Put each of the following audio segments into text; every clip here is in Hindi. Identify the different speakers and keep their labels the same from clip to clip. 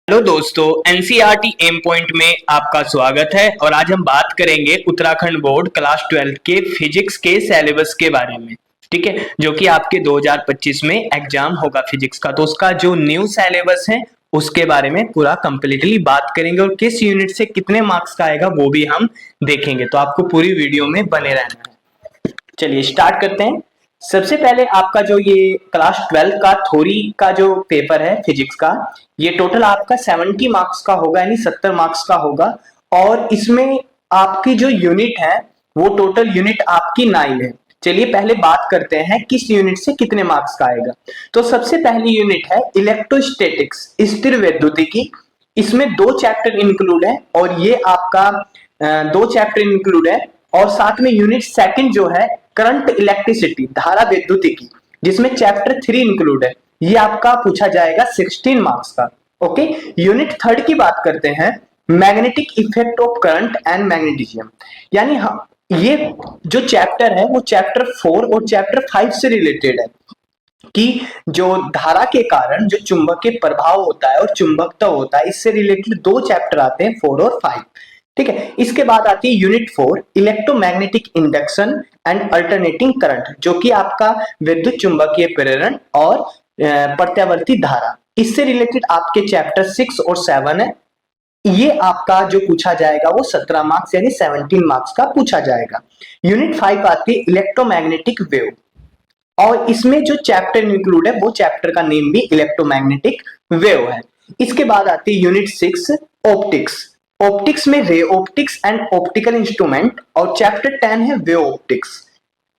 Speaker 1: हेलो दोस्तों, एनसीईआरटी एम पॉइंट में आपका स्वागत है। और आज हम बात करेंगे उत्तराखंड बोर्ड क्लास 12 के फिजिक्स के सिलेबस के बारे में। ठीक है, जो कि आपके 2025 में एग्जाम होगा फिजिक्स का, तो उसका जो न्यू सिलेबस है उसके बारे में पूरा कंप्लीटली बात करेंगे और किस यूनिट से कितने मार्क्स का आएगा वो भी हम देखेंगे। तो आपको पूरी वीडियो में बने रहना है। चलिए स्टार्ट करते हैं। सबसे पहले आपका जो ये क्लास 12 का थ्योरी का जो पेपर है फिजिक्स का, ये टोटल आपका 70 मार्क्स का होगा, यानी 70 मार्क्स का होगा। और इसमें आपकी जो यूनिट है वो टोटल यूनिट आपकी 9 है। चलिए पहले बात करते हैं किस यूनिट से कितने मार्क्स का आएगा। तो सबसे पहली यूनिट है इलेक्ट्रोस्टैटिक्स, स्थिर वैद्युतिकी। इसमें 2 चैप्टर इंक्लूड है और ये आपका 2 चैप्टर इंक्लूड है। और साथ में यूनिट सेकंड जो है करंट इलेक्ट्रिसिटी, धारा विद्युतिकी, जिसमें चैप्टर 3 इंक्लूड है। ये आपका पूछा जाएगा 16 मार्क्स का। ओके, यूनिट थर्ड की बात करते हैं, magnetic effect of current and magnetism. यानी ये जो चैप्टर है वो चैप्टर 4 और चैप्टर 5 से रिलेटेड है कि जो धारा के कारण जो चुंबकीय प्रभाव होता है और चुंबकत्व होता है, इससे रिलेटेड 2 चैप्टर आते हैं 4 और 5। ठीक है, इसके बाद आती है unit 4 electromagnetic induction and alternating current, जो कि आपका विद्युत चुंबकीय प्रेरण और प्रत्यावर्ती धारा, इससे रिलेटेड आपके चैप्टर 6 और 7 है। ये आपका जो पूछा जाएगा वो 17 मार्क्स यानी 17 मार्क्स का पूछा जाएगा। यूनिट 5 आती है इलेक्ट्रोमैग्नेटिक वेव, और इसमें जो चैप्टर इंक्लूड है वो चैप्टर का नेम भी इलेक्ट्रोमैग्नेटिक वेव है। इसके बाद आती है यूनिट 6 ऑप्टिक्स। ऑप्टिक्स में ray optics and optical instrument, और चैप्टर 10 है वेव ऑप्टिक्स।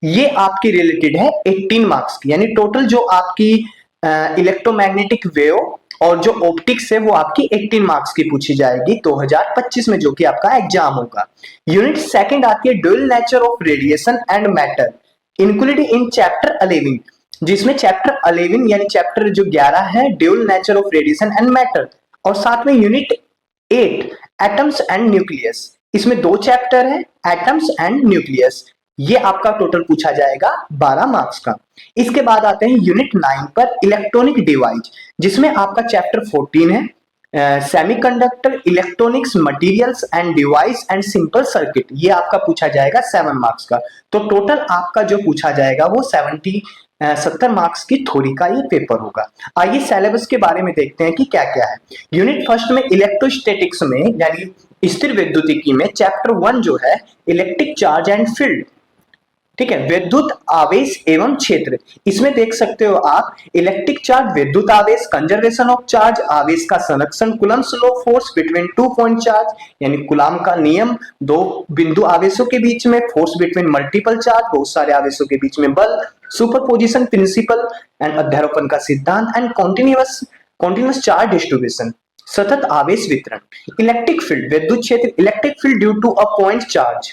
Speaker 1: ये आपकी रिलेटेड है 18 मार्क्स की, यानी टोटल जो आपकी इलेक्ट्रोमैग्नेटिक वेव और जो ऑप्टिक्स है वो आपकी 18 मार्क्स की पूछी जाएगी 2025 में, जो कि आपका एग्जाम होगा। यूनिट सेकंड आती है dual nature of radiation and matter, included in chapter 11, जिसमें चैप्टर 11 यानी चैप्टर जो 11 है dual nature of radiation and matter. और साथ में यूनिट 8 एटम्स एंड न्यूक्लियस, इसमें 2 चैप्टर है एटम्स एंड न्यूक्लियस। ये आपका टोटल पूछा जाएगा 12 मार्क्स का। इसके बाद आते हैं यूनिट 9 पर इलेक्ट्रॉनिक डिवाइस, जिसमें आपका चैप्टर 14 है semiconductor electronics materials and device and simple circuit. ये आपका पूछा जाएगा 7 मार्क्स का। तो टोटल आपका जो पूछा जाएगा वो 70 मार्क्स की थ्योरी का ये पेपर होगा। आइए सिलेबस के बारे में देखते हैं कि क्या क्या है। यूनिट फर्स्ट में इलेक्ट्रोस्टैटिक्स में यानी स्थिर विद्युतिकी में चैप्टर 1 जो है इलेक्ट्रिक चार्ज एंड फील्ड। ठीक है, विद्युत आवेश एवं क्षेत्र, इसमें देख सकते हो आप इलेक्ट्रिक चार्ज, विद्युत आवेश, कंजर्वेशन ऑफ चार्ज, आवेश का संरक्षण, Coulomb's law, force between 2 point charge यानी कूलाम का नियम, 2 बिंदु आवेशों के बीच में, फोर्स बिटवीन मल्टीपल चार्ज, बहुत सारे आवेशों के बीच में बल, सुपरपोजिशन प्रिंसिपल एंड अध्यारोपण का सिद्धांत एंड कॉन्टिन्यूअस चार्ज डिस्ट्रीब्यूशन, सतत आवेश वितरण। इलेक्ट्रिक फील्ड, विद्युत क्षेत्र, electric field due to a point charge,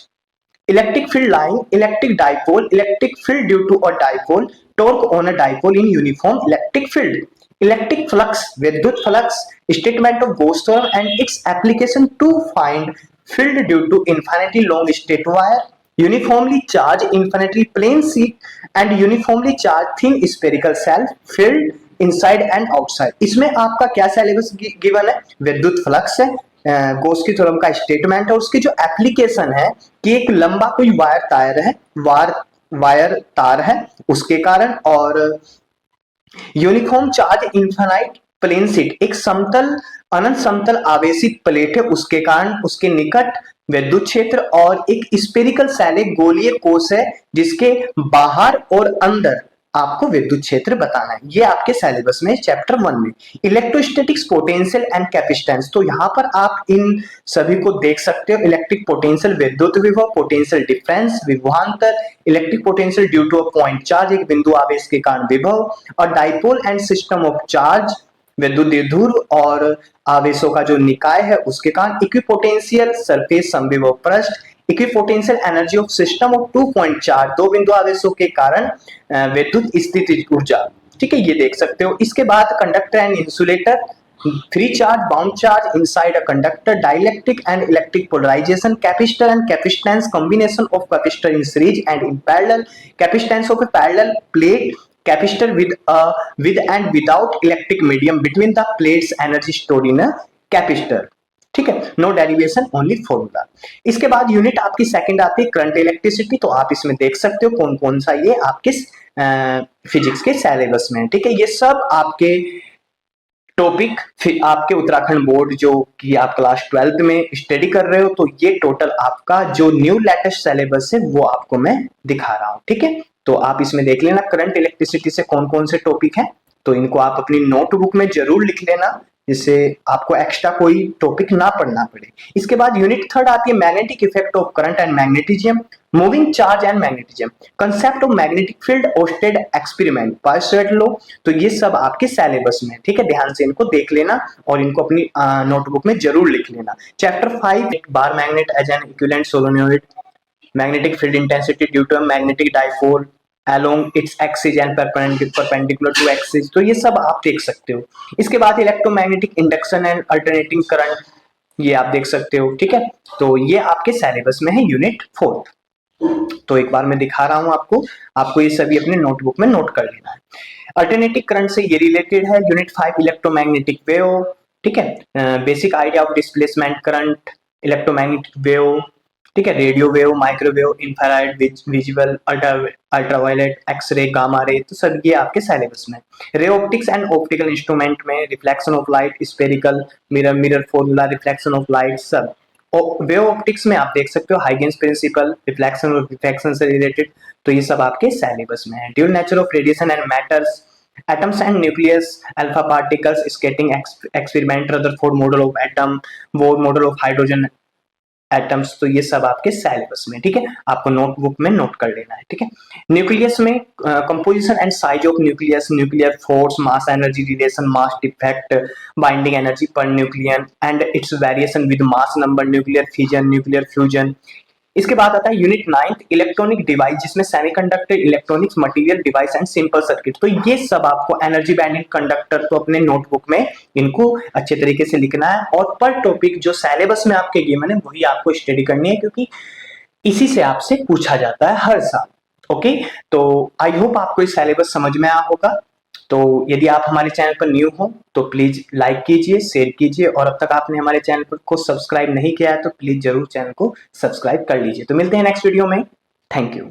Speaker 1: electric field line, electric dipole, electric field due to a dipole, torque on a dipole in uniform electric field, electric flux, विद्युत flux, statement of Gauss theorem and its application to find field due to infinitely long straight wire, uniformly charged infinitely plane sheet and uniformly charged thin spherical cell, field inside and outside। इसमें आपका क्या सिलेबस गिवन है, विद्युत फ्लक्स है, गॉस की थ्योरम का स्टेटमेंट है, उसकी जो एप्लीकेशन है कि एक लंबा कोई वायर तार है उसके कारण, और uniform charge infinite plane sheet, एक समतल अनंत समतल आवेशित प्लेट है उसके कारण उसके निकट विद्युत क्षेत्र, और एक स्पेरिकल सेल, एक गोलीय कोश है जिसके बाहर और अंदर आपको विद्युत क्षेत्र बताना है। ये आपके सिलेबस में चैप्टर 1 में। इलेक्ट्रोस्टैटिक्स पोटेंशियल एंड कैपेसिटेंस, तो यहाँ पर आप इन सभी को देख सकते हो। इलेक्ट्रिक पोटेंशियल विद्युत विभव, पोटेंशियल डिफरेंस विभवांतर, electric potential due to a point charge, एक बिंदु आवेश के कारण विभव, और dipole and system of charge, विद्युत द्विध्रुव और आवेशों का जो निकाय है उसके कारण, इक्विपोटेंशियल सरफेस समविभव पृष्ठ, equipotential energy of system of 2 point charge, 2 बिंदु आवेशों के कारण विद्युत स्थितिज ऊर्जा। ठीक है, ये देख सकते हो। इसके बाद conductor and insulator, free charge, bound charge inside a conductor, dielectric and electric polarisation, capacitor and capacitance, combination of capacitor in series and in parallel, capacitance of a parallel plate capacitor with and without electric medium between the plates energy stored in a capacitor, ठीक है, नो डेरिवेशन ओनली फॉर्मूला। इसके बाद यूनिट आपकी सेकंड आती है करंट इलेक्ट्रिसिटी। तो आप इसमें देख सकते हो कौन कौन सा ये आपके फिजिक्स के सिलेबस में है, ठीक है। ये सब आपके टॉपिक फिर आपके उत्तराखंड बोर्ड जो कि आप क्लास 12th में स्टडी कर रहे हो, तो ये टोटल आपका जो न्यू लेटेस्ट सिलेबस है वो आपको मैं दिखा रहा हूँ, ठीक है। तो आप इसमें देख लेना करंट इलेक्ट्रिसिटी से कौन कौन से टॉपिक है, तो इनको आप अपनी नोटबुक में जरूर लिख लेना, जिससे आपको एक्स्ट्रा कोई टॉपिक ना पढ़ना पड़े। इसके बाद यूनिट थर्ड आती है magnetic effect of current and magnetism, moving charge and magnetism, concept of magnetic field ousted experiment, pirate law. तो ये सब आपके सिलेबस में, ठीक है, ध्यान से इनको देख लेना और इनको अपनी नोटबुक में जरूर लिख लेना। Chapter 5 bar magnet as an equivalent solenoid, magnetic field intensity due to magnetic dipole along its axis and perpendicular to axis। तो ये सब आप देख सकते हो। इसके बाद electromagnetic induction and alternating current, ये आप देख सकते हो, ठीक है। तो ये आपके सिलेबस में है यूनिट 4। तो एक बार मैं दिखा रहा हूं आपको ये सभी अपने नोटबुक में नोट कर लेना है। अल्टरनेटिव करंट से ये रिलेटेड है यूनिट 5 इलेक्ट्रोमैग्नेटिक वेव, ठीक है, basic idea of displacement current, electromagnetic wave, ठीक है, radio wave, microwave, infrared, visual, ultraviolet, x ray, gamma ray, तो सब ये आपके सिलेबस में। Ray optics and optical instrument में reflection of light, spherical, mirror formula, reflection of light, सब। वेव ऑप्टिक्स में आप देख सकते हो हाइगेन्स प्रिंसिपल, रिफ्लेक्शन और रिफ्रैक्शन से रिलेटेड, तो ये सब आपके सिलेबस में है। Dual nature of radiation and matters, atoms and nucleus, alpha particles, scattering experiment, Rutherford model of atom, Bohr model of hydrogen atoms, तो ये सब आपके सिलेबस में, ठीक है, आपको नोटबुक में नोट कर लेना है, ठीक है। न्यूक्लियस में composition and size of nucleus, nuclear force, mass energy relation, mass defect, binding energy per nucleon and it's variation with mass number, nuclear fission, nuclear fusion. इसके बाद आता है यूनिट 9 इलेक्ट्रॉनिक डिवाइस, जिसमें semiconductor, electronics material, device and simple circuit. तो ये सब आपको एनर्जी बैंडिंग कंडक्टर, तो अपने नोटबुक में इनको अच्छे तरीके से लिखना है और पर टॉपिक जो सिलेबस में आपके गिवन है वही आपको स्टडी करनी है, क्योंकि इसी से आपसे पूछा जाता है हर साल। ओके, तो आई होप आपको इस सिलेबस समझ में आया होगा। तो यदि आप हमारे चैनल पर न्यू हो तो प्लीज लाइक कीजिए, शेयर कीजिए, और अब तक आपने हमारे चैनल को सब्सक्राइब नहीं किया है तो प्लीज जरूर चैनल को सब्सक्राइब कर लीजिए। तो मिलते हैं नेक्स्ट वीडियो में। Thank you.